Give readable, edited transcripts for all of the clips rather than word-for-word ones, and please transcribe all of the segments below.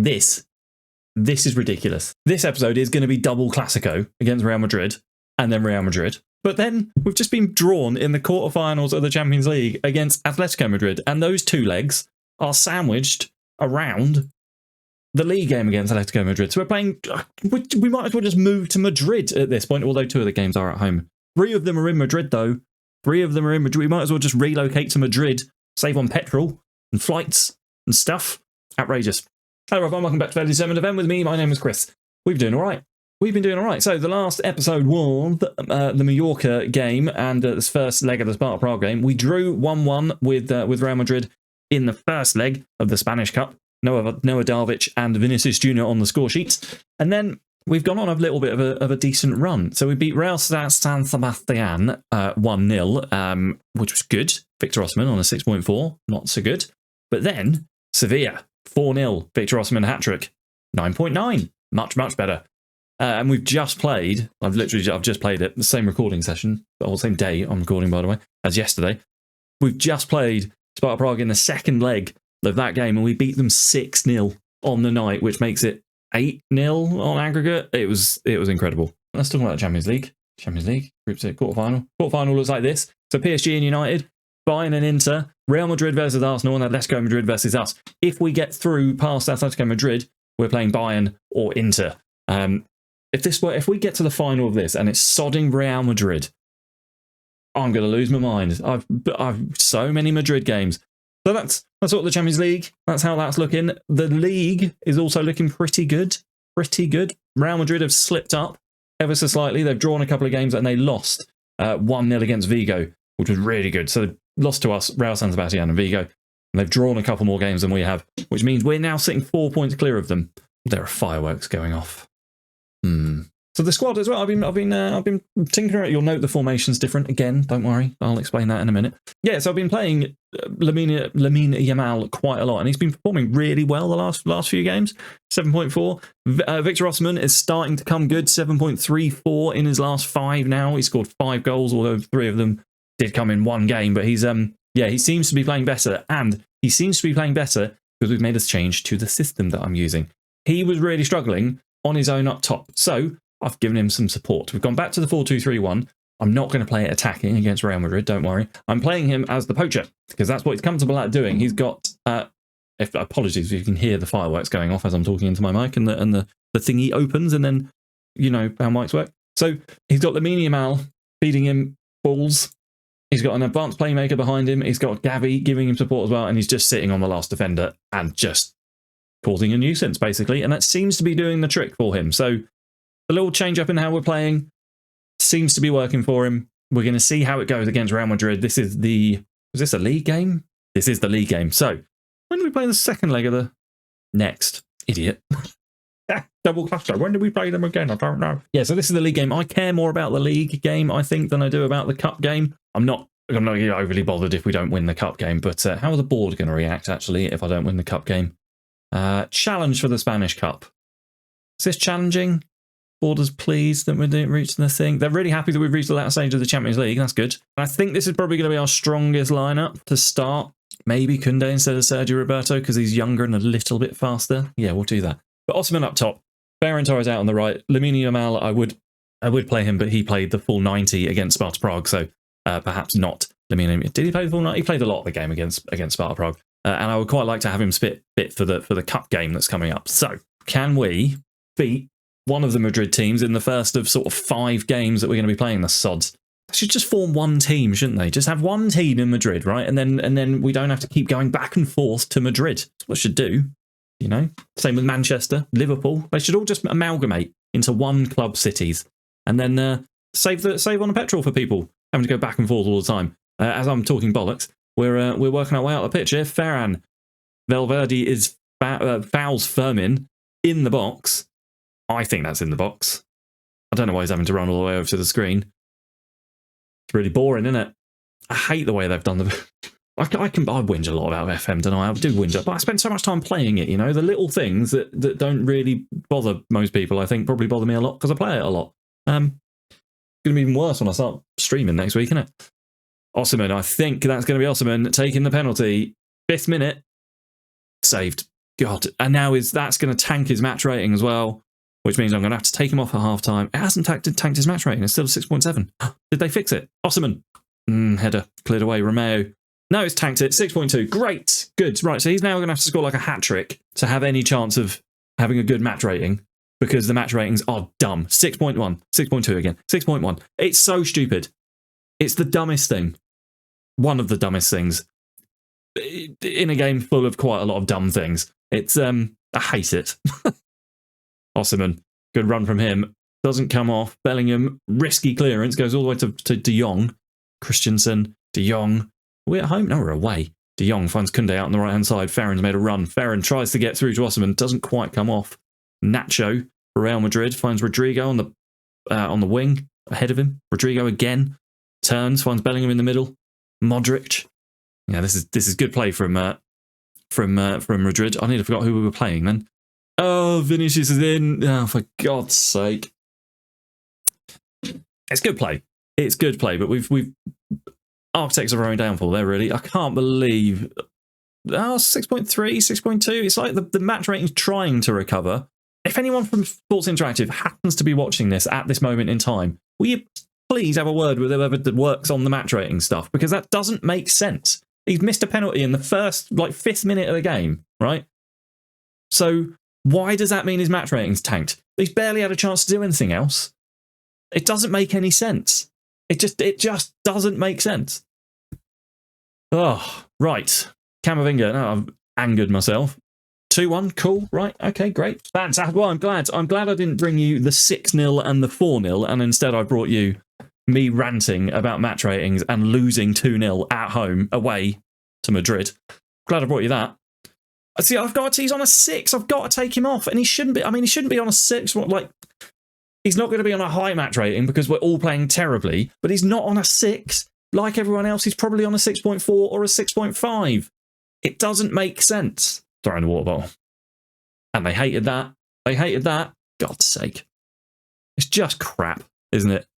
This is ridiculous. This episode is going to be double Clasico against Real Madrid and then Real Madrid. But then we've just been drawn in the quarterfinals of the Champions League against Atletico Madrid, and those two legs are sandwiched around the league game against Atletico Madrid. So we're playing, we might as well just move to Madrid at this point, although 2 of the games are at home. 3 of them are in Madrid, though. 3 of them are in Madrid. We might as well just relocate to Madrid, save on petrol and flights and stuff. Outrageous. Hello, everyone. Welcome back to FairlyDeterminedFM with me. My name is Chris. We've been doing all right. We've been doing all right. So the last episode was the Mallorca game and this first leg of the Sparta Prague game. We drew 1-1 with Real Madrid in the first leg of the Spanish Cup. Noah Darvic and Vinicius Jr. on the score sheets. And then we've gone on a little bit of a decent run. So we beat Real San Sebastian 1-0, which was good. Victor Osimhen on a 6.4, not so good. But then Sevilla 4-0, Victor Osimhen hat-trick, 9.9, much better. And we've just played, I've just played it, the same recording session, or same day I'm recording, by the way, as yesterday. We've just played Sparta Prague in the second leg of that game, and we beat them 6-0 on the night, which makes it 8-0 on aggregate. It was incredible. Let's talk about the Champions League. Group 6 quarterfinal. Quarterfinal looks like this. So PSG and United, Bayern and Inter, Real Madrid versus Arsenal, and Atletico Madrid versus us. If we get through past Atletico Madrid, we're playing Bayern or Inter. If we get to the final of this and it's sodding Real Madrid, I'm going to lose my mind. I've so many Madrid games. So that's all the Champions League. That's how that's looking. The league is also looking pretty good. Real Madrid have slipped up ever so slightly. They've drawn a couple of games and they lost 1-0 against Vigo, which was really good. So they lost to us, Real San Sebastian and Vigo. And they've drawn a couple more games than we have, which means we're now sitting 4 points clear of them. There are fireworks going off. So the squad as well. I've been tinkering. You'll note the formation's different again. Don't worry, I'll explain that in a minute. Yeah, so I've been playing Lamine Yamal quite a lot, and he's been performing really well the last few games. 7.4. Victor Osimhen is starting to come good. 7.34 in his last 5 now. He scored 5 goals, although 3 of them did come in one game. But he's he seems to be playing better, and he seems to be playing better because we've made a change to the system that I'm using. He was really struggling on his own up top, so I've given him some support. We've gone back to the 4-2-3-1. I'm not going to play it attacking against Real Madrid, don't worry. I'm playing him as the poacher, because that's what he's comfortable at doing. He's got, apologies if you can hear the fireworks going off as I'm talking into my mic, and the thingy opens, and then, you know how mics work. So he's got Lamine Yamal feeding him balls. He's got an advanced playmaker behind him. He's got Gavi giving him support as well, and he's just sitting on the last defender and just causing a nuisance, basically. And that seems to be doing the trick for him. So a little change up in how we're playing seems to be working for him. We're going to see how it goes against Real Madrid. Is this a league game? This is the league game. So when do we play the second leg of the next? Idiot. Double cluster. When do we play them again? I don't know. Yeah, so this is the league game. I care more about the league game, I think, than I do about the cup game. I'm not overly bothered if we don't win the cup game, but how are the board going to react, actually, if I don't win the cup game? Challenge for the Spanish Cup. Is this challenging? Borders pleased that we didn't reach the thing. They're really happy that we've reached the latter stage of the Champions League. That's good. I think this is probably going to be our strongest lineup to start. Maybe Koundé instead of Sergio Roberto because he's younger and a little bit faster. Yeah, we'll do that. But Osimhen up top. Ferran Torres out on the right. Lamine Yamal, I would play him, but he played the full 90 against Sparta Prague, so perhaps not Lamine. Did he play the full 90? He played a lot of the game against Sparta Prague. And I would quite like to have him fit for the cup game that's coming up. So, can we beat one of the Madrid teams in the first of sort of 5 games that we're going to be playing the sods? They should just form one team, shouldn't they? Just have one team in Madrid, right? And then we don't have to keep going back and forth to Madrid. That's what it should do, you know? Same with Manchester, Liverpool. They should all just amalgamate into one club cities and then save on the petrol for people having to go back and forth all the time. As I'm talking bollocks, we're working our way out of the pitch here. Ferran Valverde is fouls Firmin in the box. I think that's in the box. I don't know why he's having to run all the way over to the screen. It's really boring, isn't it? I hate the way they've done the... I whinge a lot about FM, don't I? I do whinge, but I spend so much time playing it, you know? The little things that don't really bother most people, I think, probably bother me a lot because I play it a lot. It's going to be even worse when I start streaming next week, isn't it? Osimhen, I think that's going to be Osimhen taking the penalty. 5th minute. Saved. God. And now that's going to tank his match rating as well, which means I'm going to have to take him off at half-time. It hasn't tanked his match rating. It's still 6.7. Did they fix it? Osserman. Header. Cleared away. Romeo. No, it's tanked it. 6.2. Great. Good. Right, so he's now going to have to score like a hat-trick to have any chance of having a good match rating, because the match ratings are dumb. 6.1. 6.2 again. 6.1. It's so stupid. It's the dumbest thing. One of the dumbest things. In a game full of quite a lot of dumb things. It's, I hate it. Osserman, good run from him. Doesn't come off. Bellingham, risky clearance, goes all the way to De Jong. Christensen, De Jong. Are we at home? No, we're away. De Jong finds Koundé out on the right-hand side. Ferran's made a run. Ferran tries to get through to Osserman. Doesn't quite come off. Nacho for Real Madrid finds Rodrigo on the wing ahead of him. Rodrigo again. Turns, finds Bellingham in the middle. Modric. Yeah, this is good play from Madrid. I nearly forgot who we were playing then. Oh, Vinicius is in. Oh, for God's sake. It's good play. It's good play, but we've architects of our own downfall there, really. I can't believe... 6.3, 6.2. It's like the match rating's trying to recover. If anyone from Sports Interactive happens to be watching this at this moment in time, will you please have a word with whoever works on the match rating stuff? Because that doesn't make sense. He's missed a penalty in the first, 5th minute of the game, right? So why does that mean his match rating's tanked? He's barely had a chance to do anything else. It doesn't make any sense. It just doesn't make sense. Oh, right. Camavinga. No, I've angered myself. 2-1, cool, right, okay, great. Fantastic. Well, I'm glad I didn't bring you the 6-0 and the 4-0, and instead I brought you me ranting about match ratings and losing 2-0 at home away to Madrid. Glad I brought you that. See, he's on a 6. I've got to take him off, and he shouldn't be. I mean, he shouldn't be on a 6. He's not going to be on a high match rating because we're all playing terribly, but he's not on a 6. Like everyone else, he's probably on a 6.4 or a 6.5. It doesn't make sense. Throwing the water bottle. And they hated that. They hated that. God's sake. It's just crap, isn't it?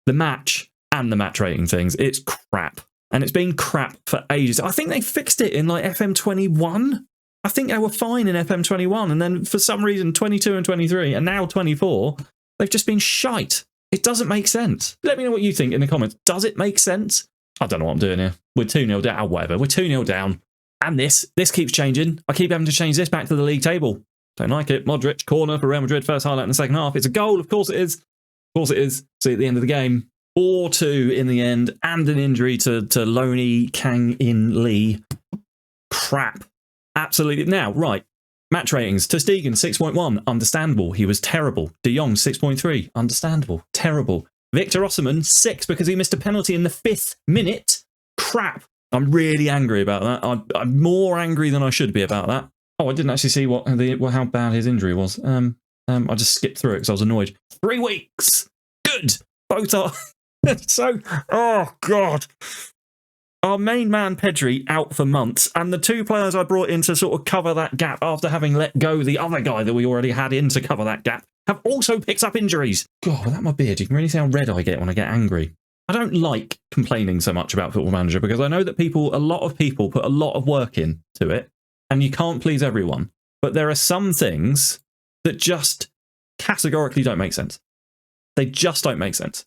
The match and the match rating things, it's crap. And it's been crap for ages. I think they fixed it in FM21. I think they were fine in FM21. And then for some reason, 22 and 23, and now 24, they've just been shite. It doesn't make sense. Let me know what you think in the comments. Does it make sense? I don't know what I'm doing here. We're 2-0 down. Oh, whatever. We're 2-0 down. And this keeps changing. I keep having to change this back to the league table. Don't like it. Modric, corner for Real Madrid, first highlight in the second half. It's a goal, of course it is. Of course it is. See, at the end of the game, 4-2 in the end, and an injury to Loney Kang-in Lee. Crap. Absolutely. Now, right. Match ratings. Ter Stegen, 6.1. Understandable. He was terrible. De Jong, 6.3. Understandable. Terrible. Victor Osserman, 6 because he missed a penalty in the 5th minute. Crap. I'm really angry about that. I'm more angry than I should be about that. Oh, I didn't actually see how bad his injury was. I just skipped through it because I was annoyed. 3 weeks. Good. Both are. So, oh, God. Our main man, Pedri, out for months. And the 2 players I brought in to sort of cover that gap after having let go the other guy that we already had in to cover that gap have also picked up injuries. God, without my beard, you can really see how red I get when I get angry. I don't like complaining so much about Football Manager because I know that a lot of people put a lot of work into it and you can't please everyone. But there are some things that just categorically don't make sense. They just don't make sense.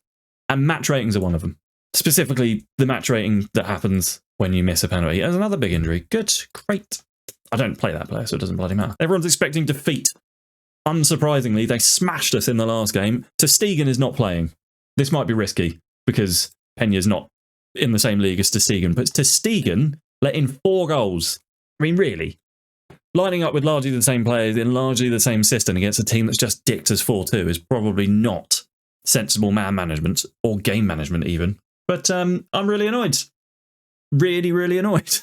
And match ratings are one of them. Specifically, the match rating that happens when you miss a penalty. There's another big injury. Good, great. I don't play that player, so it doesn't bloody matter. Everyone's expecting defeat. Unsurprisingly, they smashed us in the last game. Ter Stegen is not playing. This might be risky, because Peña's not in the same league as Ter Stegen. But Ter Stegen let in 4 goals. I mean, really? Lining up with largely the same players in largely the same system against a team that's just dicked us 4-2 is probably not sensible man management, or game management even. But I'm really annoyed. Really, really annoyed.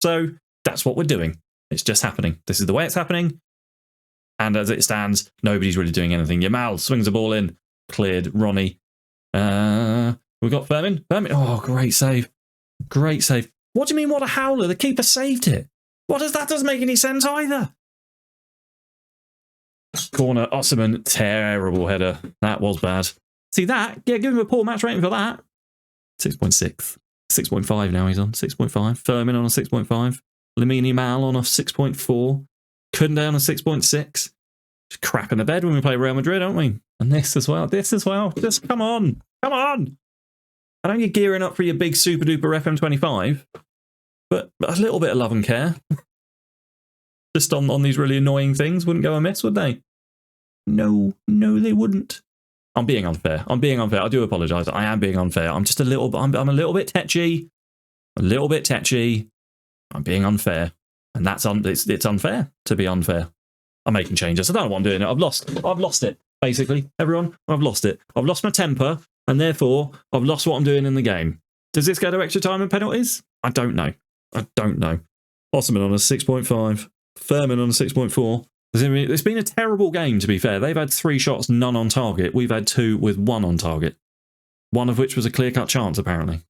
So that's what we're doing. It's just happening. This is the way it's happening. And as it stands, nobody's really doing anything. Yamal swings the ball in. Cleared. Ronnie. We've got Fermin. Oh, great save. Great save. What do you mean, what a howler? The keeper saved it. That doesn't make any sense either. Corner, Osserman, terrible header. That was bad. See that? Yeah, give him a poor match rating for that. 6.6. 6.5 now he's on. 6.5. Fermin on a 6.5. Lamine Yamal on a 6.4. couldn't down on 6.6. Just crap in the bed when we play Real Madrid, aren't we? And this as well. This as well. Just come on. Come on. I know you're gearing up for your big super duper FM25, but a little bit of love and care. Just on these really annoying things wouldn't go amiss, would they? No, they wouldn't. I'm being unfair. I do apologise. I am being unfair. I'm just a little. I'm a little bit tetchy. A little bit tetchy. I'm being unfair, and that's it's unfair to be unfair. I'm making changes. I don't know what I'm doing. I've lost it. Basically, everyone, I've lost it. I've lost my temper, and therefore I've lost what I'm doing in the game. Does this go to extra time and penalties? I don't know. Osman on a 6.5. Furman on a 6.4. It's been a terrible game, to be fair. They've had 3 shots, none on target. We've had 2 with 1 on target. One of which was a clear-cut chance, apparently.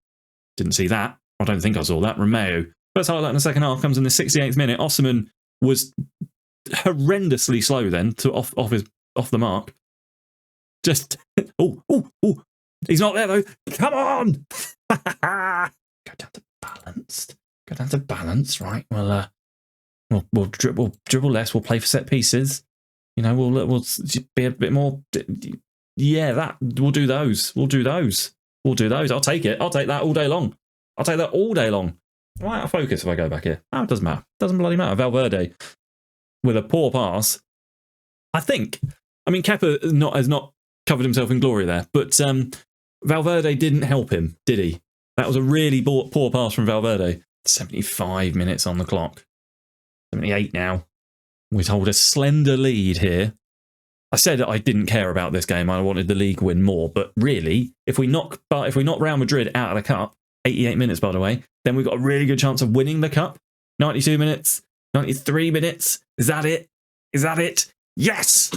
Didn't see that. I don't think I saw that. Romeo. First highlight in the second half comes in the 68th minute. Osman was horrendously slow then, to off the mark. Just, oh. He's not there, though. Come on! Go down to balanced, right? We'll dribble less. We'll play for set pieces. You know, we'll be a bit more. Yeah, we'll do those. I'll take it. I'll take that all day long. I might out of focus if I go back here. Oh, it doesn't matter. Doesn't bloody matter. Valverde with a poor pass. I mean, Kepa has not covered himself in glory there, but Valverde didn't help him, did he? That was a really poor pass from Valverde. 75 minutes on the clock. 78 now. We hold a slender lead here. I said that I didn't care about this game. I wanted the league win more. But really, if we knock Real Madrid out of the cup, 88 minutes by the way, then we've got a really good chance of winning the cup. 92 minutes, 93 minutes. Is that it? Yes!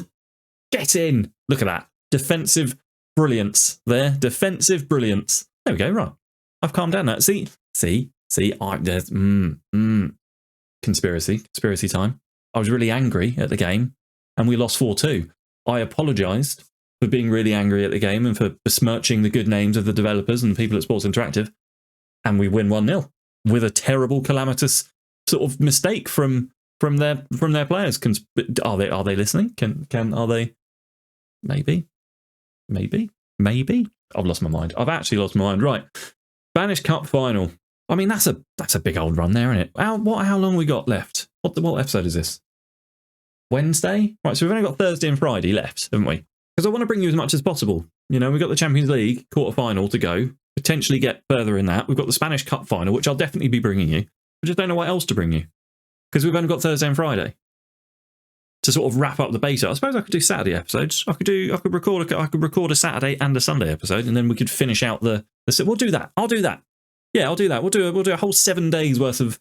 Get in! Look at that. Defensive brilliance there. Defensive brilliance. There we go, right. I've calmed down now. See, there's conspiracy time. I was really angry at the game and we lost 4-2. I apologised for being really angry at the game and for besmirching the good names of the developers and the people at Sports Interactive, and we win 1-0 with a terrible, calamitous sort of mistake from their players. Are they listening? Are they? Maybe. I've lost my mind. I've actually lost my mind. Right, Spanish Cup final. I mean, that's a big old run there, isn't it? How long we got left? What episode is this? Wednesday? Right, so we've only got Thursday and Friday left, haven't we? Because I want to bring you as much as possible. You know, we've got the Champions League quarter-final to go. Potentially get further in that. We've got the Spanish Cup final, which I'll definitely be bringing you. I just don't know what else to bring you. Because we've only got Thursday and Friday. To sort of wrap up the beta. I suppose I could do Saturday episodes. I could record a Saturday and a Sunday episode, and then we could finish out the we'll do that. I'll do that. Yeah, I'll do that. We'll do a whole 7 days worth of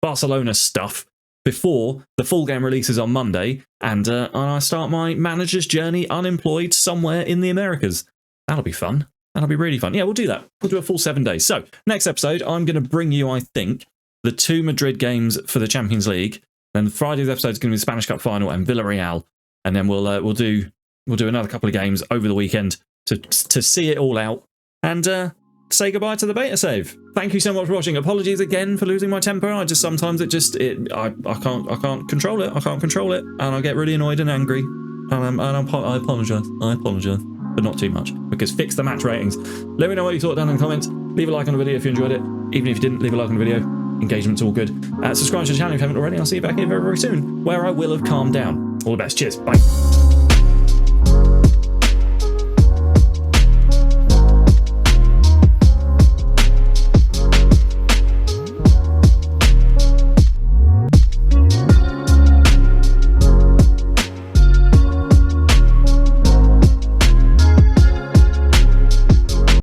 Barcelona stuff before the full game releases on Monday, and I start my manager's journey unemployed somewhere in the Americas. That'll be fun. That'll be really fun. Yeah, we'll do that. We'll do a full 7 days. So next episode, I'm going to bring you, I think, the 2 Madrid games for the Champions League. Then Friday's episode is going to be the Spanish Cup final and Villarreal, and then we'll do another couple of games over the weekend to see it all out and say goodbye to the beta save. Thank you so much for watching. Apologies again for losing my temper. I can't control it. I can't control it, and I get really annoyed and angry. And I apologise. But not too much, because fix the match ratings. Let me know what you thought down in the comments. Leave a like on the video if you enjoyed it. Even if you didn't, leave a like on the video. Engagement's all good. Subscribe to the channel if you haven't already. I'll see you back here very, very soon, where I will have calmed down. All the best. Cheers. Bye.